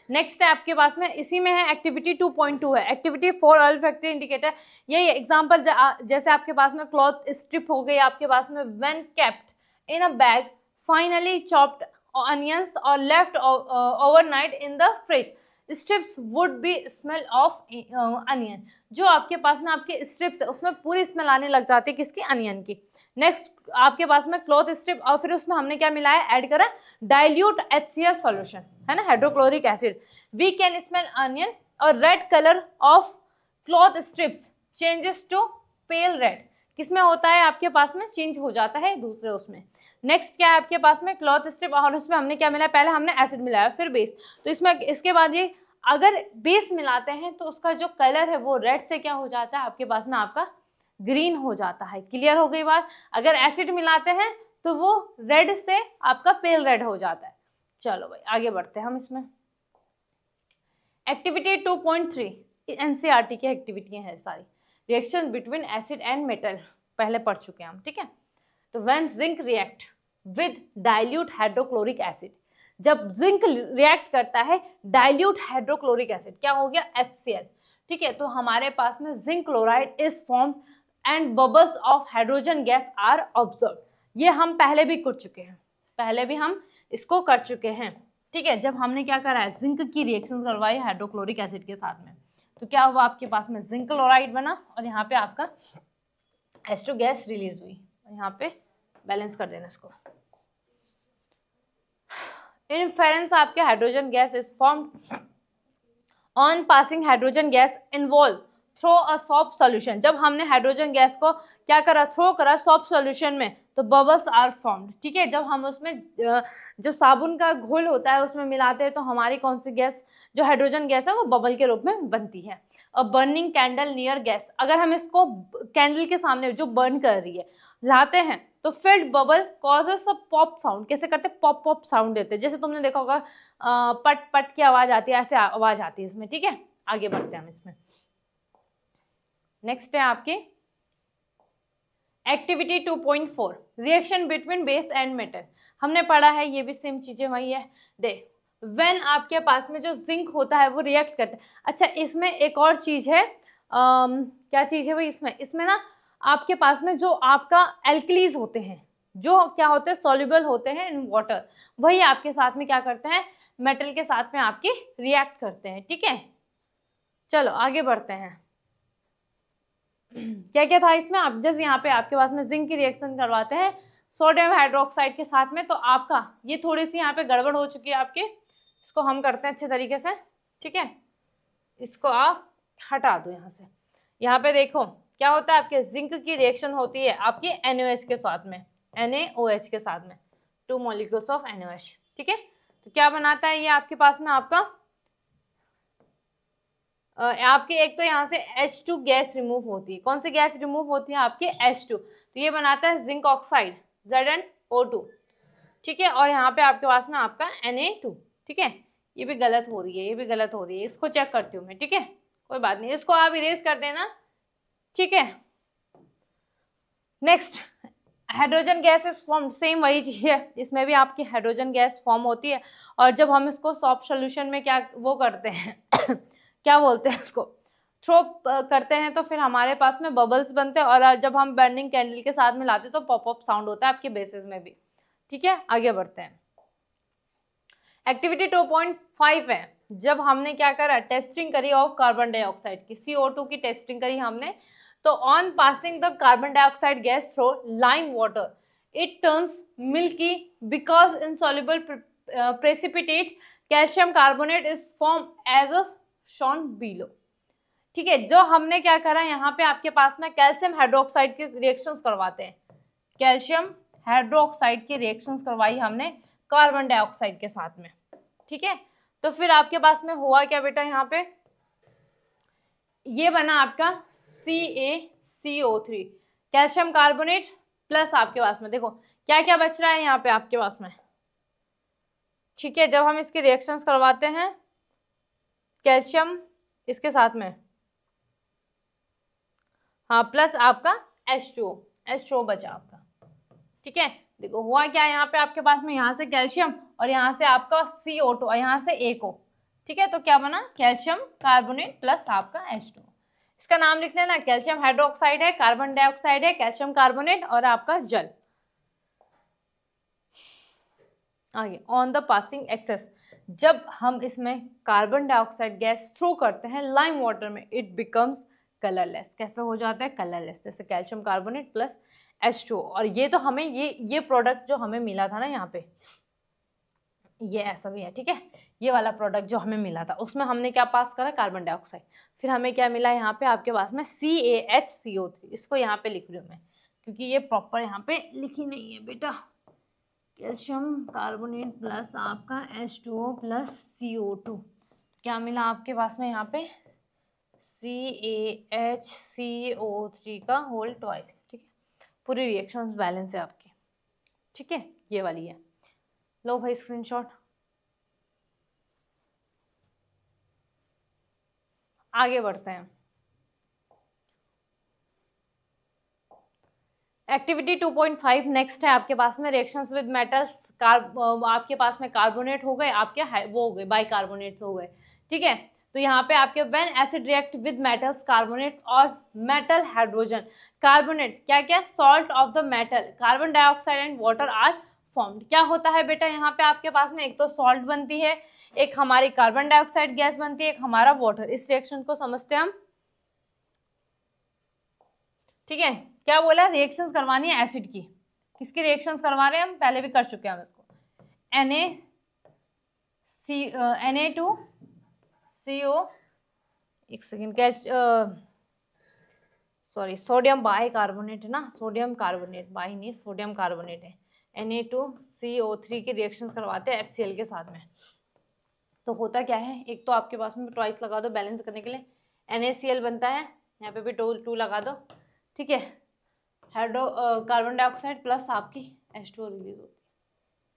नेक्स्ट है आपके पास में, इसी में है एक्टिविटी 2.2 है, एक्टिविटी फॉर ऑल्फैक्टरी इंडिकेटर। ये एग्जांपल जैसे आपके पास में क्लॉथ स्ट्रिप हो गई आपके पास में, when kept in a bag, finally chopped onions और left overnight in the fridge, strips would be smell of onion. जो आपके पास में आपके स्ट्रिप्स है उसमें पूरी स्मेल आने लग जाती है, किसकी, अनियन की। नेक्स्ट आपके पास में क्लॉथ स्ट्रिप, और फिर उसमें हमने क्या मिलाया, ऐड करा डाइल्यूट HCl सॉल्यूशन, है ना, hydrochloric acid. We can smell onion और red colour of cloth strips changes to pale red, किसमें होता है आपके पास में, चेंज हो जाता है दूसरे उसमें। नेक्स्ट क्या है आपके पास में, क्लॉथ स्ट्रिप, और उसमें हमने क्या मिलाया, पहले हमने एसिड मिलाया फिर बेस, तो इसमें इसके बाद ये अगर बेस मिलाते हैं तो उसका जो कलर है वो रेड से क्या हो जाता है आपके पास में, आपका ग्रीन हो जाता है। क्लियर हो गई बात। अगर एसिड मिलाते हैं तो वो रेड से आपका पेल रेड हो जाता है। चलो भाई आगे बढ़ते हैं हम इसमें। एक्टिविटी 2.3 NCERT की एक्टिविटियां हैं सारी, reaction between acid and metal पहले पढ़ चुके हैं हम, ठीक है। तो when zinc react with dilute hydrochloric acid, जब जिंक रिएक्ट करता है डाइल्यूट हाइड्रोक्लोरिक एसिड, क्या हो गया, HCl, ठीक है, तो हमारे पास में zinc chloride is form and bubbles of hydrogen gas are observe. ये हम पहले भी कर चुके हैं, पहले भी हम इसको कर चुके हैं, ठीक है। जब हमने क्या करा है, जिंक की रिएक्शन करवाई हाइड्रोक्लोरिक एसिड के साथ में, तो क्या हुआ आपके पास में, जिंक क्लोराइड बना और यहाँ पे आपका H2 गैस रिलीज हुई। यहाँ पे बैलेंस कर देना इसको। इनफेरेंस आपके hydrogen gas is formed on passing hydrogen gas involve through a soft solution. जब हमने हाइड्रोजन गैस को क्या करा, थ्रो करा सॉफ्ट सॉल्यूशन में, तो बबल्स आर फॉर्म्ड, ठीक है। जब हम उसमें जो साबुन का घोल होता है उसमें मिलाते हैं तो हमारी कौन सी गैस, जो हाइड्रोजन गैस है वो बबल के रूप में बनती है। और बर्निंग कैंडल नियर गैस, अगर हम इसको कैंडल के सामने जो बर्न कर रही है लाते हैं तो field bubble causes a pop sound, कैसे करते, पॉप पॉप साउंड देते हैं, जैसे तुमने देखा होगा पट पट की आवाज आती है, ऐसे आवाज आती है इसमें, ठीक है। आगे बढ़ते हैं हम इसमें। नेक्स्ट है आपकी activity 2.4 reaction between base and metal. हमने पढ़ा है, ये भी सेम चीजें वही है। देख, व्हेन आपके पास में जो जिंक होता है वो रिएक्ट करता है। अच्छा, इसमें एक और चीज है, क्या चीज है भाई, इसमें ना आपके पास में जो आपका एल्कलीज होते हैं, जो क्या होते हैं, सॉल्युबल होते हैं इन वाटर, वही आपके साथ में क्या करते हैं, मेटल के साथ में आपके रिएक्ट करते हैं, ठीक है। चलो आगे बढ़ते हैं। क्या क्या था इसमें, आप जैसे यहाँ पे आपके पास में जिंक की रिएक्शन करवाते हैं सोडियम हाइड्रोक्साइड के साथ में, तो आपका ये थोड़ी सी यहाँ पे गड़बड़ हो चुकी है आपके, इसको हम करते हैं अच्छे तरीके से, ठीक है। इसको आप हटा दो यहाँ से। यहाँ पे देखो क्या होता है, आपके जिंक की रिएक्शन होती है आपकी NaOH के साथ में, NaOH के साथ में, 2 मॉलिक्यूल्स ऑफ NaOH, ठीक है। तो क्या बनाता है ये आपके पास में, आपका आपके एक तो यहाँ से H2 गैस रिमूव होती है। कौन सी गैस रिमूव होती है, आपके H2, तो ये बनाता है जिंक ऑक्साइड ZnO2, ठीक है। और यहाँ पे आपके पास में आपका Na2, ठीक है। ये भी गलत हो रही है, ये भी गलत हो रही है, इसको चेक करती हूँ मैं, ठीक है, कोई बात नहीं, इसको आप इरेज कर देना, ठीक है। Next, hydrogen gas is form, same वही चीज है, इसमें भी आपकी हाइड्रोजन गैस फॉर्म होती है, और जब हम इसको सॉफ्ट सोल्यूशन में क्या वो करते हैं क्या बोलते हैं उसको, थ्रो करते हैं, तो फिर हमारे पास में बबल्स बनते हैं, और जब हम बर्निंग कैंडल के साथ में लाते हैं तो पॉप अप साउंड होता है आपके बेसिस में भी, ठीक है। आगे बढ़ते हैं, एक्टिविटी 2.5 है, जब हमने क्या करा, टेस्टिंग करी ऑफ कार्बन डाइऑक्साइड की, CO2 की टेस्टिंग करी हमने, तो on passing the carbon dioxide gas through lime water it turns milky because insoluble precipitate calcium carbonate is form as a shown below, ठीक है। जो हमने क्या करा, यहाँ पे आपके पास में कैल्शियम हाइड्रोक्साइड की रिएक्शंस करवाते हैं, कैल्शियम हाइड्रोक्साइड की रिएक्शंस करवाई हमने कार्बन डाइऑक्साइड के साथ में, ठीक है। तो फिर आपके पास में हुआ क्या बेटा, यहाँ पे ये बना आपका CaCO3 कैल्शियम कार्बोनेट प्लस आपके पास में देखो क्या क्या बच रहा है यहाँ पे आपके पास में, ठीक है। जब हम इसकी रिएक्शंस करवाते हैं कैल्शियम इसके साथ में, हाँ, प्लस आपका H2O बचा आपका, ठीक है। देखो हुआ क्या यहाँ पे आपके पास में, यहाँ से कैल्शियम और यहाँ से आपका CO2 और यहाँ से एक O, ठीक है। तो क्या बना, कैल्शियम कार्बोनेट प्लस आपका H2O, इसका नाम लिख लेना, कैल्शियम हाइड्रोक्साइड है, कार्बन डाइऑक्साइड है, कैल्शियम कार्बोनेट और आपका जल। आगे, ऑन द पासिंग एक्सेस, जब हम इसमें कार्बन डाइऑक्साइड गैस थ्रू करते हैं लाइम वाटर में, इट बिकम्स कलरलेस, कैसे हो जाता है, कलरलेस, जैसे कैल्शियम कार्बोनेट प्लस H2O। और ये तो हमें ये प्रोडक्ट जो हमें मिला था ना यहाँ पे, ये ऐसा भी है, ठीक है। ये वाला प्रोडक्ट जो हमें मिला था उसमें हमने क्या पास करा, कार्बन डाइऑक्साइड, फिर हमें क्या मिला यहाँ पे आपके पास में CaHCO3, इसको यहाँ पे लिख रही हूँ मैं क्योंकि ये प्रॉपर यहाँ पे लिखी नहीं है बेटा, कैल्शियम कार्बोनेट प्लस आपका H2O प्लस CO2, क्या मिला आपके पास में यहाँ पे CaHCO3 का होल ट्वाइस, ठीक है। पूरी रिएक्शंस बैलेंस है आपकी, ठीक है। ये वाली है, लो भाई स्क्रीनशॉट। आगे बढ़ते हैं, एक्टिविटी 2.5 नेक्स्ट है आपके पास में, रिएक्शंस विद मेटल्स, आपके पास में कार्बोनेट हो गए, आपके वो हो गए बाइकार्बोनेट हो गए, ठीक है। तो यहाँ पे आपके when acid react with metals carbonate और मेटल हाइड्रोजन कार्बोनेट, क्या क्या, salt of the metal carbon dioxide and water are formed, क्या होता है बेटा यहाँ पे आपके पास में, एक तो सॉल्ट बनती है, एक हमारी कार्बन डाइऑक्साइड गैस बनती है, एक हमारा वाटर, इस रिएक्शन को समझते हैं हम, ठीक है। क्या बोला, रिएक्शंस करवानी है एसिड की, किसकी रिएक्शंस करवा रहे हैं हम, पहले भी कर चुके हैं हम इसको, Na2CO, एक सेकेंड, सॉरी, सोडियम बाइकार्बोनेट है ना, सोडियम कार्बोनेट, बाई नहीं, सोडियम कार्बोनेट है, Na2CO3 की रिएक्शंस करवाते हैं HCl के साथ में। तो होता क्या है, एक तो आपके पास में ट्वाइस लगा दो बैलेंस करने के लिए, NaCl बनता है, यहाँ पे भी टू लगा दो, ठीक है। हाइड्रो कार्बन डाइऑक्साइड प्लस आपकी H2O रिलीज होती है,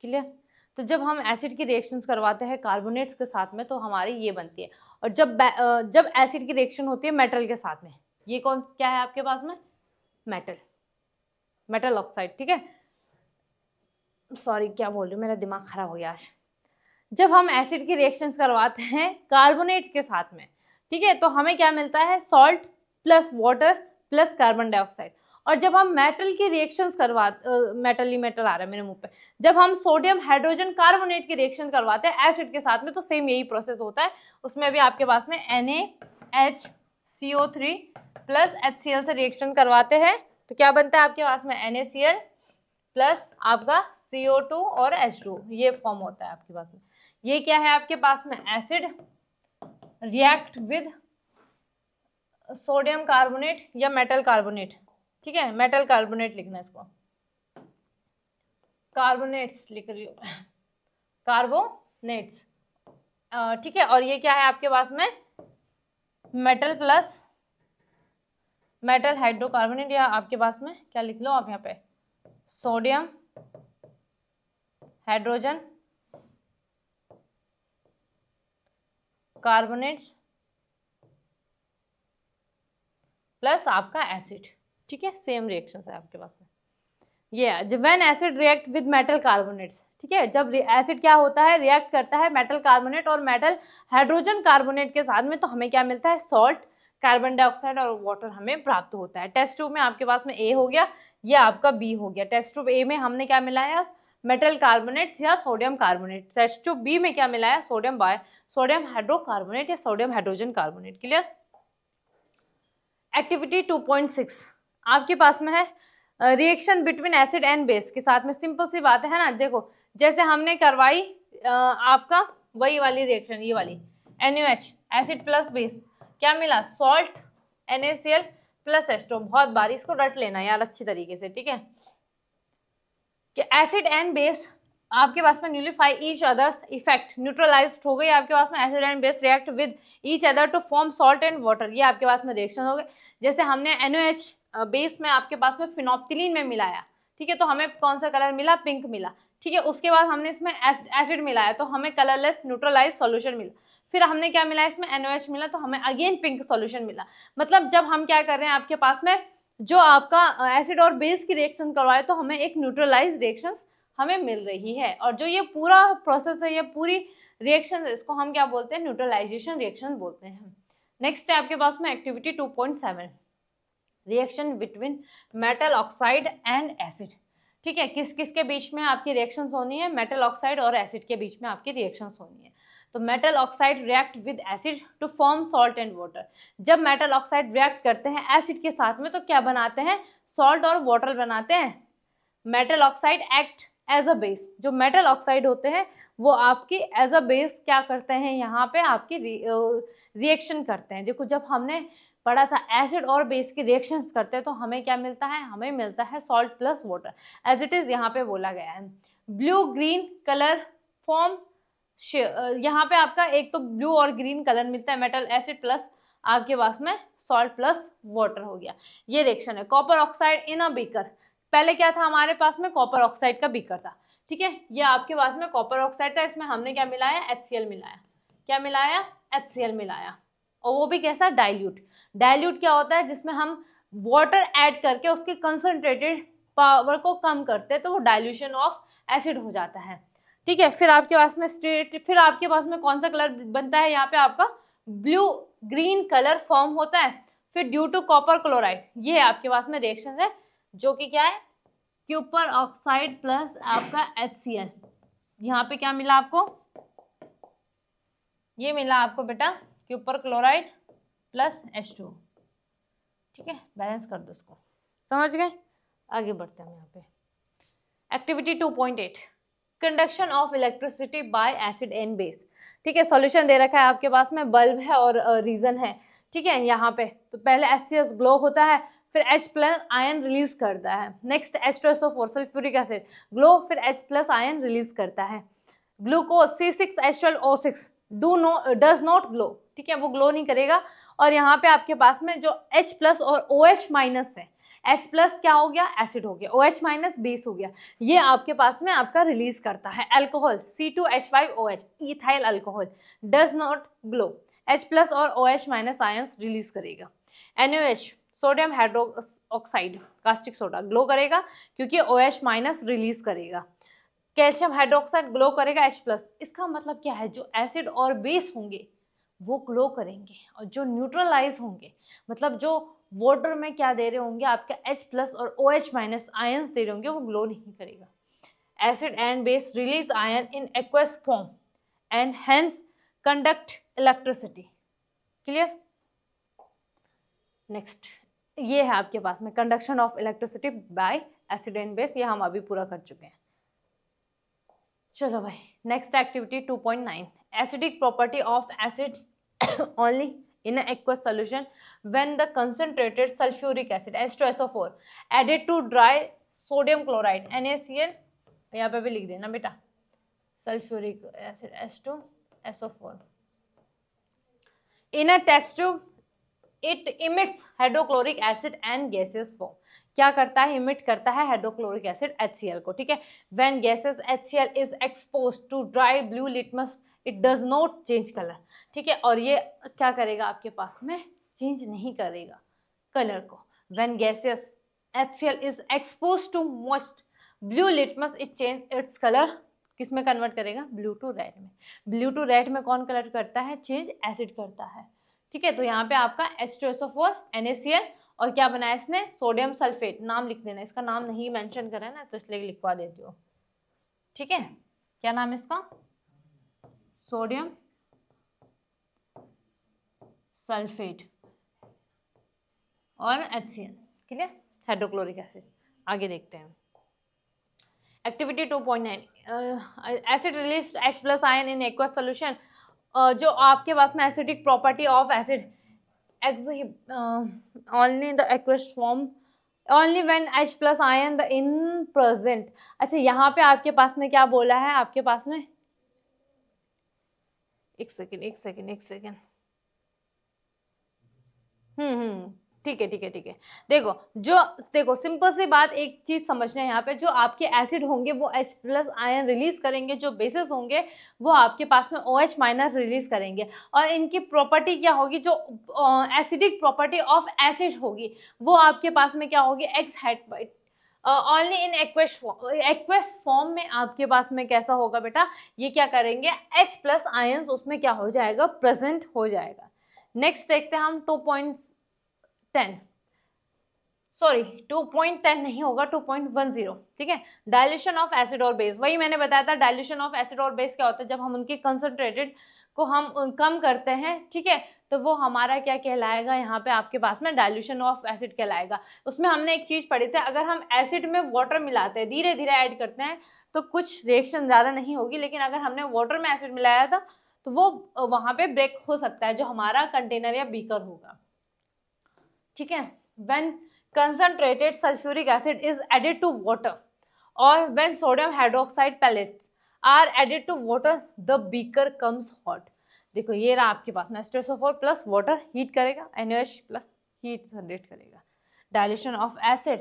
क्लियर। तो जब हम एसिड की रिएक्शंस करवाते हैं कार्बोनेट्स के साथ में तो हमारी ये बनती है, और जब एसिड की रिएक्शन होती है मेटल के साथ में, ये कौन क्या है आपके पास में, मेटल ऑक्साइड, ठीक है। सॉरी क्या बोल रही हूँ, मेरा दिमाग खराब हो गया आज। जब हम एसिड की रिएक्शंस करवाते हैं कार्बोनेट्स के साथ में, ठीक है, तो हमें क्या मिलता है, salt plus water plus carbon dioxide. और जब हम मेटल की रिएक्शंस मेटल आ रहा है मेरे मुंह पे, जब हम सोडियम हाइड्रोजन कार्बोनेट की रिएक्शन करवाते हैं एसिड के साथ में, तो सेम यही प्रोसेस होता है, उसमें भी आपके पास में NaHCO3 प्लस HCl से रिएक्शन करवाते हैं, तो क्या बनता है आपके पास में, NaCl प्लस आपका CO2 और H2, ये फॉर्म होता है आपके पास में। ये क्या है आपके पास में, acid react with sodium carbonate या मेटल कार्बोनेट, ठीक है, मेटल कार्बोनेट लिखना है इसको, कार्बोनेट्स लिख रही हूँ, कार्बोनेट्स, ठीक है। और ये क्या है आपके पास में, मेटल प्लस मेटल हाइड्रोकार्बोनेट, या आपके पास में क्या लिख लो आप यहाँ पे, सोडियम हाइड्रोजन कार्बोनेट्स प्लस आपका एसिड, ठीक है, सेम रिएक्शन है आपके पास में। ये जब when acid react with metal carbonates, ठीक है, जब एसिड क्या होता है, रिएक्ट करता है मेटल कार्बोनेट और मेटल हाइड्रोजन कार्बोनेट के साथ में, तो हमें क्या मिलता है, सॉल्ट, कार्बन डाइऑक्साइड और वाटर हमें प्राप्त होता है। टेस्ट ट्यूब में आपके पास में ए हो गया, ये आपका बी हो गया। टेस्ट ट्यूब ए में हमने क्या मिलाया, मेटल कार्बोनेट्स या sodium carbonate. Test tube B में क्या मिलाया, सोडियम हाइड्रोकार्बोनेट या sodium hydrogen carbonate. Clear. Activity 2.6 आपके पास में है reaction between acid and base के साथ में। सिंपल सी बात है ना, देखो जैसे हमने करवाई आपका वही वाली रिएक्शन, ये वाली NaOH एसिड प्लस बेस, क्या मिला, सॉल्ट NaCl प्लस H2। बहुत बार इसको रट लेना यार अच्छी तरीके से, ठीक है, कि एसिड एंड बेस आपके पास में nullify each others effect, neutralized हो गई आपके पास में। Acid and base react with each other to form salt and water, ये आपके पास में रिएक्शन हो गए। जैसे हमने NaOH बेस में आपके पास में फिनोप्थिलीन में मिलाया, ठीक है, तो हमें कौन सा कलर मिला, पिंक मिला, ठीक है। उसके बाद हमने इसमें एसिड मिलाया तो हमें कलरलेस न्यूट्रलाइज सॉल्यूशन मिला। फिर हमने क्या मिला, इसमें NaOH मिला तो हमें अगेन पिंक सॉल्यूशन मिला। मतलब जब हम क्या कर रहे हैं, आपके पास में जो आपका एसिड और बेस की रिएक्शन करवाए तो हमें एक न्यूट्रलाइज रिएक्शन हमें मिल रही है। और जो ये पूरा प्रोसेस है, ये पूरी रिएक्शन है, इसको हम क्या बोलते हैं, न्यूट्रलाइजेशन रिएक्शन बोलते हैं। नेक्स्ट है आपके पास में activity 2.7 reaction between metal oxide and acid, ठीक है। किस किस के बीच में आपकी रिएक्शंस होनी है, मेटल ऑक्साइड और एसिड के बीच में आपकी रिएक्शंस होनी है। तो metal oxide react with acid to form salt and water. जब मेटल ऑक्साइड रिएक्ट करते हैं एसिड के साथ में तो क्या बनाते हैं, सॉल्ट और वाटर बनाते हैं। Metal oxide act as a base, जो मेटल ऑक्साइड होते हैं वो आपकी एज अ बेस क्या करते हैं, यहाँ पे आपकी रिएक्शन करते हैं। देखो जब हमने पढ़ा था एसिड और बेस की रिएक्शंस करते हैं तो हमें क्या मिलता है, हमें मिलता है salt plus water, as it is यहाँ पे बोला गया है। ब्लू ग्रीन कलर फॉर्म, यहाँ पे आपका एक तो ब्लू और ग्रीन कलर मिलता है मेटल एसिड प्लस आपके पास में सॉल्ट प्लस वाटर हो गया, ये रिएक्शन है। Copper oxide in a beaker, पहले क्या था हमारे पास में, कॉपर ऑक्साइड का बीकर था, ठीक है, ये आपके पास में कॉपर ऑक्साइड था, इसमें हमने क्या मिलाया, HCl मिलाया। क्या मिलाया, HCl मिलाया, और वो भी कैसा, डाइल्यूट। डाइल्यूट क्या होता है, जिसमें हम वाटर ऐड करके उसके कंसंट्रेटेड पावर को कम करते हैं तो वो डाइल्यूशन ऑफ एसिड हो जाता है, ठीक है। फिर आपके पास में फिर आपके पास में कौन सा कलर बनता है, यहाँ पे आपका ब्लू ग्रीन कलर फॉर्म होता है। फिर ड्यू टू कॉपर क्लोराइड, ये आपके पास में रिएक्शन है जो कि क्या है, कॉपर ऑक्साइड प्लस आपका HCl। यहाँ पे क्या मिला आपको, ये मिला आपको बेटा कॉपर क्लोराइड प्लस H2, ठीक है, बैलेंस कर दो इसको, समझ गए। आगे बढ़ते हैं यहाँ पे। Activity 2.8 conduction of electricity bye acid and base, ठीक है। सॉल्यूशन दे रखा है आपके पास में, बल्ब है और रीजन है, ठीक है। यहाँ पे तो पहले HCl ग्लो होता है, फिर H प्लस आयन रिलीज करता है। Next H2SO4 sulphuric acid glow, फिर H प्लस आयन रिलीज करता है। Glucose C6H12O6 does not glow, ठीक है, वो ग्लो नहीं करेगा। और यहाँ पे आपके पास में जो H प्लस और OH माइनस है, H प्लस क्या हो गया, एसिड हो गया, OH माइनस बेस हो गया, ये आपके पास में आपका रिलीज करता है। Alcohol C2H5OH ethyl alcohol does not glow, H plus और OH माइनस आयंस रिलीज करेगा। NaOH sodium hydroxide caustic soda glow करेगा क्योंकि OH माइनस रिलीज करेगा। कैल्शियम हाइड्रोक्साइड ग्लो करेगा H प्लस। इसका मतलब क्या है, जो एसिड और बेस होंगे वो ग्लो करेंगे, और जो न्यूट्रलाइज होंगे, मतलब जो वाटर में क्या दे रहे होंगे आपका H प्लस और OH माइनस आयंस दे रहे होंगे, वो ग्लो नहीं करेगा। Acid and base release ion in aqueous form and hence conduct electricity. Clear. Next ये है आपके पास में conduction of electricity bye acid and base, ये हम अभी पूरा कर चुके हैं। चलो भाई next activity 2.9 acidic property of acid only in an aqueous solution when the concentrated sulfuric acid H2SO4 added to dry sodium chloride NaCl, यहाँ पे भी लिख देना बेटा, sulfuric acid H2SO4 in a test tube it emits hydrochloric acid and gaseous form। क्या करता है, emit करता है हाइड्रोक्लोरिक एसिड HCl को, ठीक है। When gases HCl is exposed to dry blue litmus it does not change colour, ठीक है। और ये क्या करेगा, आपके पास में चेंज नहीं करेगा कलर को। When gases HCl is expose to moist blue litmus it change its colour, किस में कन्वर्ट करेगा? ब्लू टू रेड में। ब्लू टू रेड में कौन कलर करता है? चेंज एसिड करता है। ठीक है, तो यहाँ पे आपका H2SO4 NaCl और क्या बनाया इसने? Sodium sulphate. नाम लिख देना, इसका नाम नहीं मेंशन करा है ना तो इसलिए लिखवा देती हूँ। ठीक है, क्या नाम है इसका? सोडियम सल्फेट और HCl। क्लियर? Hydrochloric acid. आगे देखते हैं activity 2.9 acid release H+ ion in aqueous solution. जो आपके पास में acidic property of acid only the aqueous form only when H+ ion the in present. अच्छा, यहाँ पे आपके पास में क्या बोला है? आपके पास में एक सेकेंड ठीक है। देखो सिंपल सी बात, एक चीज समझना है यहाँ पे, जो आपके एसिड होंगे वो H+ आयन रिलीज करेंगे, जो बेसिस होंगे वो आपके पास में OH- रिलीज करेंगे। और इनकी प्रॉपर्टी क्या होगी? जो एसिडिक प्रॉपर्टी ऑफ एसिड होगी वो आपके पास में क्या होगी? X only in aqueous form में आपके पास में कैसा होगा बेटा? ये क्या करेंगे? H+ आयंस उसमें क्या हो जाएगा? प्रेजेंट हो जाएगा। नेक्स्ट देखते हैं हम 2.10 सॉरी 2.10 नहीं होगा, 2.10। ठीक है, डाइल्यूशन ऑफ एसिड और बेस। वही मैंने बताया था, डाइल्यूशन ऑफ एसिड और बेस क्या होता है? जब हम उनकी कंसंट्रेटेड को हम कम करते हैं, ठीक है, तो वो हमारा क्या कहलाएगा? यहाँ पे आपके पास में डाइल्यूशन ऑफ एसिड कहलाएगा। उसमें हमने एक चीज पढ़ी थी, अगर हम एसिड में वाटर मिलाते हैं, धीरे धीरे ऐड करते हैं, तो कुछ रिएक्शन ज्यादा नहीं होगी, लेकिन अगर हमने वाटर में एसिड मिलाया था तो वो वहां पे ब्रेक हो सकता है, जो हमारा कंटेनर या बीकर होगा। ठीक है, when concentrated sulfuric acid is added to water or when sodium hydroxide pellets are added to water the beaker comes hot। देखो ये रहा आपके पास में H2SO4 प्लस वाटर हीट करेगा, NaOH प्लस हीट जनरेट करेगा। Dilution of acid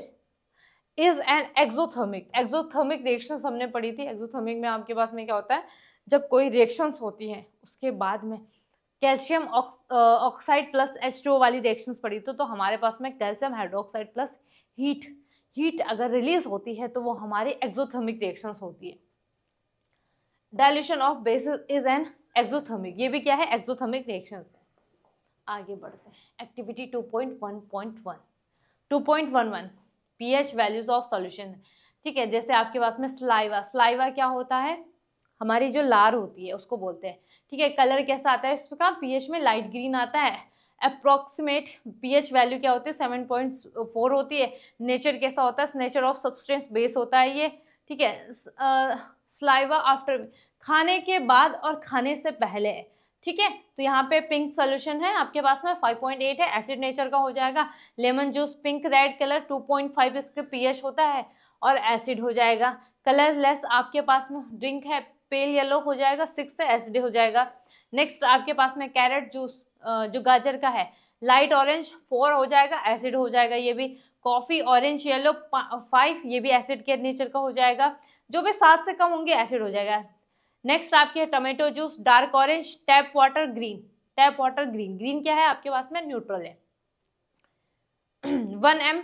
is an exothermic reaction हमने पढ़ी थी। एक्सोथर्मिक में आपके पास में क्या होता है? जब कोई रिएक्शंस होती हैं उसके बाद में कैल्शियम ऑक्साइड प्लस H2O वाली रिएक्शंस पढ़ी तो हमारे पास में कैल्शियम हाइड्रोक्साइड प्लस हीट अगर रिलीज होती है तो वो हमारी एक्सोथर्मिक रिएक्शंस होती है। Dilution of basis is an exothermic, ये भी क्या है? एक्सोथर्मिक रिएक्शंस है। आगे बढ़ते हैं activity 2.1.1 2.11 pH values of solution. ठीक है, जैसे आपके पास में स्लाइवा क्या होता है? हमारी जो लार होती है उसको बोलते हैं। ठीक है, कलर कैसा आता है इसका? पीएच में लाइट ग्रीन आता है। अप्रोक्सीमेट पीएच वैल्यू क्या होती है? 7.4 होती है। नेचर कैसा होता है? नेचर ऑफ सब्सटेंस बेस होता है ये। ठीक है, स्लाइवा आफ्टर खाने के बाद और खाने से पहले है। ठीक है, तो यहाँ पे पिंक सोल्यूशन है आपके पास में 5.8 है, एसिड नेचर का हो जाएगा। Lemon juice pink red colour 2.5 इसके पीएच होता है और एसिड हो जाएगा। कलरलेस आपके पास में ड्रिंक है, पेल येलो हो जाएगा, 6 से एसिड हो जाएगा। नेक्स्ट आपके पास में कैरेट जूस जो गाजर का है, लाइट ऑरेंज 4 हो जाएगा, एसिड हो जाएगा ये भी। कॉफी ऑरेंज येलो 5, ये भी एसिड के नेचर का हो जाएगा। जो भी 7 से कम होंगे एसिड हो जाएगा। नेक्स्ट आपके tomato juice dark orange, tap water green क्या है आपके पास में? न्यूट्रल है। 1m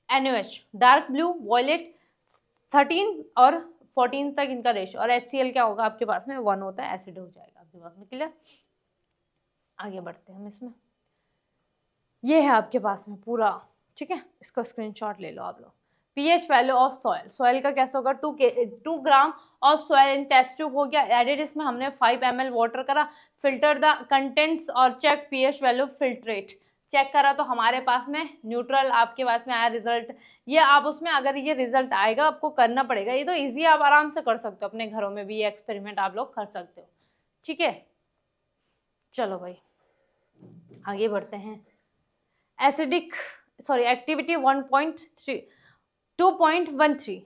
NaOH dark blue violet 13 और 14 तक इनका रेशो, और HCl क्या होगा आपके पास में? 1 होता है, एसिड हो जाएगा आपके पास में। क्लियर? आगे बढ़ते हैं हम इसमें। ये है आपके पास में पूरा। ठीक है, इसका स्क्रीनशॉट ले लो आप लोग। pH वैल्यू ऑफ सॉइल का कैसा होगा? 2 gram of soil in test tube हो गया एडेड। इसमें हमने 5 ml वाटर करा, फिल्टर द कंटेंट्स और check pH value filtrate. Check करा तो हमारे पास में न्यूट्रल आपके पास में आया रिजल्ट। ये आप उसमें अगर ये रिजल्ट आएगा आपको करना पड़ेगा, ये तो इजी, आप आराम से कर सकते हो अपने घरों में भी, ये एक्सपेरिमेंट आप लोग कर सकते हो। ठीक है, चलो भाई आगे बढ़ते हैं। एक्टिविटी 2.13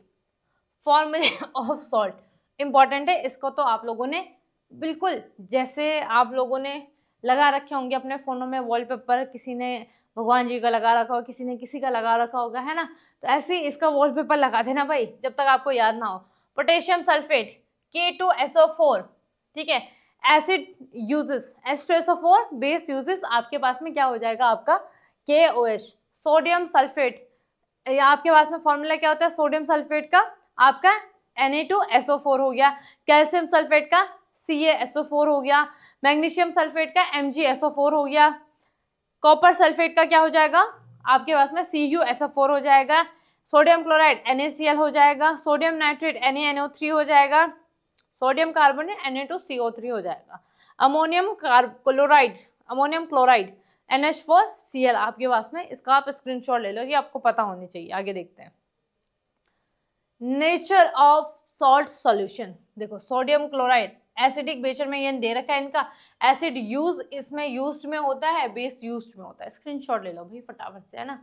फॉर्मूले ऑफ सॉल्ट इंपॉर्टेंट है। इसको तो आप लोगों ने बिल्कुल, जैसे आप लोगों ने लगा रखे होंगे अपने फोनों में वॉलपेपर, किसी ने भगवान जी का लगा रखा होगा, किसी ने किसी का लगा रखा होगा, है ना? तो ऐसे ही इसका वॉलपेपर लगा देना भाई, जब तक आपको याद ना हो। Potassium sulphate K2SO4। ठीक है, acid uses H2SO4, base uses आपके पास में क्या हो जाएगा आपका? KOH। सोडियम सल्फेट, या आपके पास में फॉर्मूला क्या होता है सोडियम सल्फेट का, आपका Na2SO4 हो गया, कैल्शियम सल्फेट का CaSO4 हो गया, मैग्नीशियम सल्फेट का MgSO4 हो गया, कॉपर सल्फेट का क्या हो जाएगा आपके पास में CuSO4 हो जाएगा, सोडियम क्लोराइड NaCl हो जाएगा, सोडियम नाइट्रेट NaNO3 हो जाएगा, सोडियम कार्बोनेट Na2CO3 हो जाएगा, अमोनियम क्लोराइड NH4Cl आपके पास में, इसका आप स्क्रीनशॉट ले लो, ये आपको पता होनी चाहिए। आगे देखते हैं नेचर ऑफ सॉल्ट सॉल्यूशन। देखो सोडियम क्लोराइड एसिडिक बेचर में ये दे रखा है इनका, एसिड यूज इसमें यूज्ड में होता है, बेस यूज्ड में होता है। स्क्रीनशॉट ले लो भाई फटाफट से, है ना।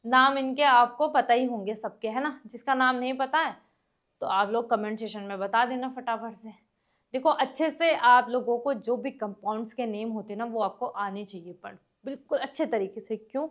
नाम इनके आपको पता ही होंगे सबके, है ना। जिसका नाम नहीं पता है तो आप लोग कमेंट सेशन में बता देना फटाफट से। देखो अच्छे से आप लोगों को जो भी कंपाउंड्स के नेम होते हैं ना वो आपको आने चाहिए पर बिल्कुल अच्छे तरीके से। क्यों?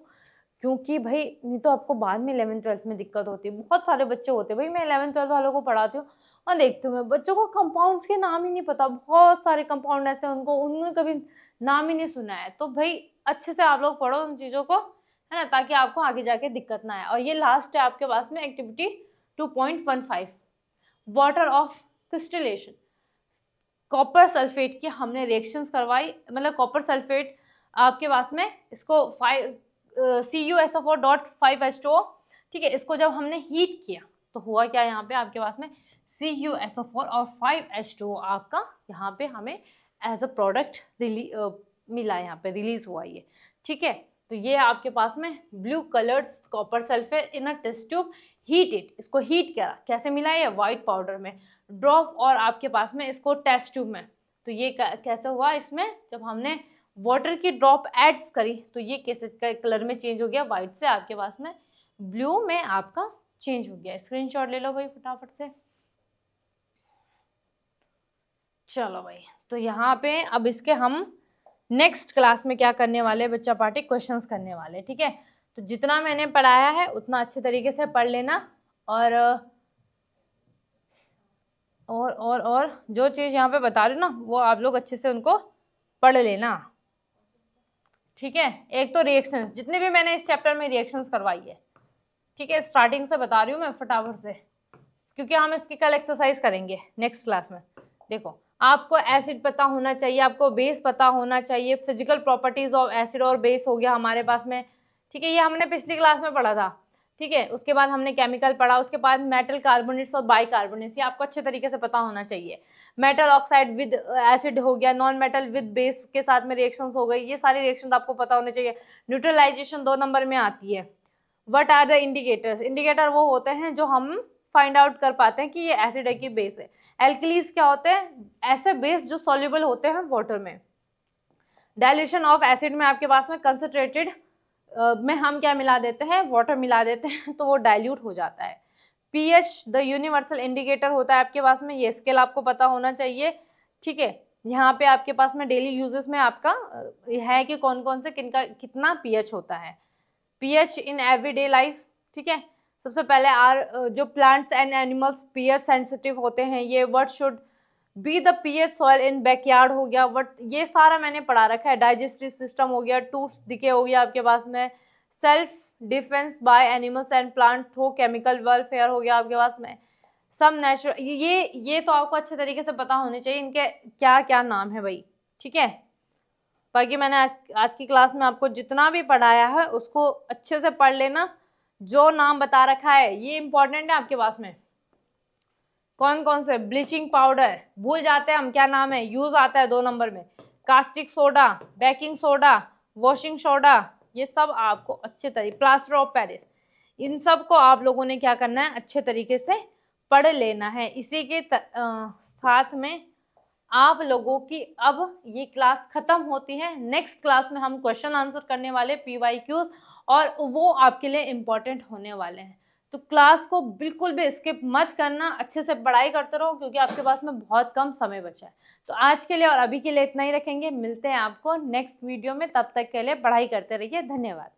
क्योंकि भाई नहीं तो आपको बाद में 11th-12th में दिक्कत होती है। बहुत सारे बच्चे होते हैं भाई, मैं 11th-12th वालों को पढ़ाती हूँ और देखती हूँ मैं बच्चों को कंपाउंड्स के नाम ही नहीं पता। बहुत सारे कंपाउंड ऐसे उन्होंने कभी नाम ही नहीं सुना है। तो भाई अच्छे से आप लोग पढ़ो उन चीज़ों को, है ना, ताकि आपको आगे जाके दिक्कत ना आए। और ये लास्ट है आपके पास में activity 2.15 water of crystallization. Copper sulphate की हमने रिएक्शंस करवाई, मतलब कॉपर सल्फेट आपके पास में इसको CuSO4.5H2O, ठीक है। इसको जब हमने हीट किया तो हुआ क्या, यहाँ पे आपके पास में CuSO4 और 5H2O आपका यहाँ पे हमें एज अ प्रोडक्ट मिला, यहाँ पे रिलीज हुआ ये, ठीक है। तो ये आपके पास में blue coloured copper sulphate in a test tube heated, इसको हीट किया, कैसे मिला ये वाइट पाउडर में ड्रॉप, और आपके पास में इसको टेस्ट ट्यूब में। तो ये कैसे हुआ, इसमें जब हमने वाटर की ड्रॉप एड्स करी तो ये कैसे कलर में चेंज हो गया, वाइट से आपके पास में ब्लू में आपका चेंज हो गया। स्क्रीनशॉट ले लो भाई फटाफट से। चलो भाई, तो यहाँ पे अब इसके हम नेक्स्ट क्लास में क्या करने वाले हैं, बच्चा पार्टी क्वेश्चंस करने वाले, ठीक है। तो जितना मैंने पढ़ाया है उतना अच्छे तरीके से पढ़ लेना, और जो चीज़ यहाँ पे बता रही हूँ ना वो आप लोग अच्छे से उनको पढ़ लेना, ठीक है। एक तो रिएक्शंस, जितने भी मैंने इस चैप्टर में रिएक्शंस करवाई है, ठीक है, स्टार्टिंग से बता रही हूँ मैं फटाफट से, क्योंकि हम इसकी कल एक्सरसाइज करेंगे नेक्स्ट क्लास में। देखो आपको एसिड पता होना चाहिए, आपको बेस पता होना चाहिए, फिजिकल प्रॉपर्टीज ऑफ एसिड और बेस हो गया हमारे पास में, ठीक है। ये हमने पिछली क्लास में पढ़ा था, ठीक है। उसके बाद हमने केमिकल पढ़ा, उसके बाद मेटल कार्बोनेट्स और बाइकार्बोनेट्स, ये आपको अच्छे तरीके से पता होना चाहिए। मेटल ऑक्साइड विद एसिड हो गया, नॉन मेटल विद बेस के साथ में रिएक्शंस हो गई, ये सारी रिएक्शंस आपको पता होने चाहिए। न्यूट्रलाइजेशन 2 नंबर में आती है। What are the indicators, indicator वो होते हैं जो हम फाइंड आउट कर पाते हैं कि ये एसिड है कि बेस है। एल्कलीज क्या होते हैं, ऐसे बेस जो सॉल्युबल होते हैं वाटर में। डाइल्यूशन ऑफ एसिड में आपके पास में कंसंट्रेटेड में हम क्या मिला देते हैं, वाटर मिला देते हैं, तो वो डाइल्यूट हो जाता है। पीएच द यूनिवर्सल इंडिकेटर होता है आपके पास में, ये स्केल आपको पता होना चाहिए, ठीक है। यहाँ पे आपके पास में डेली यूजेस में आपका है कि कौन कौन से किनका कितना पीएच होता है, पीएच इन एवरीडे लाइफ, ठीक है। सबसे पहले जो plants and animals pH sensitive होते हैं, ये what should be the pH soil in backyard हो गया, व्हाट, ये सारा मैंने पढ़ा रखा है। डाइजेस्टिव सिस्टम हो गया, टूथ दिखे हो गया आपके पास में, self defence by animals and plant through chemical welfare हो गया आपके पास में। सम नेचुरल, ये तो आपको अच्छे तरीके से पता होने चाहिए इनके क्या क्या नाम है भाई, ठीक है। बाकी मैंने आज की क्लास में आपको जितना भी पढ़ाया है उसको अच्छे से पढ़ लेना। जो नाम बता रखा है ये इंपॉर्टेंट है आपके पास में, कौन कौन से, ब्लीचिंग पाउडर भूल जाते हैं हम क्या नाम है, यूज आता है 2 नंबर में, caustic soda, baking soda, washing soda, ये सब आपको अच्छे तरीके, प्लास्टर ऑफ पेरिस, इन सब को आप लोगों ने क्या करना है, अच्छे तरीके से पढ़ लेना है। इसी के साथ में आप लोगों की अब ये क्लास खत्म होती है। नेक्स्ट क्लास में हम क्वेश्चन आंसर करने वाले PYQs, और वो आपके लिए इम्पोर्टेंट होने वाले हैं। तो क्लास को बिल्कुल भी स्किप मत करना, अच्छे से पढ़ाई करते रहो, क्योंकि आपके पास में बहुत कम समय बचा है। तो आज के लिए और अभी के लिए इतना ही रखेंगे, मिलते हैं आपको नेक्स्ट वीडियो में, तब तक के लिए पढ़ाई करते रहिए, धन्यवाद।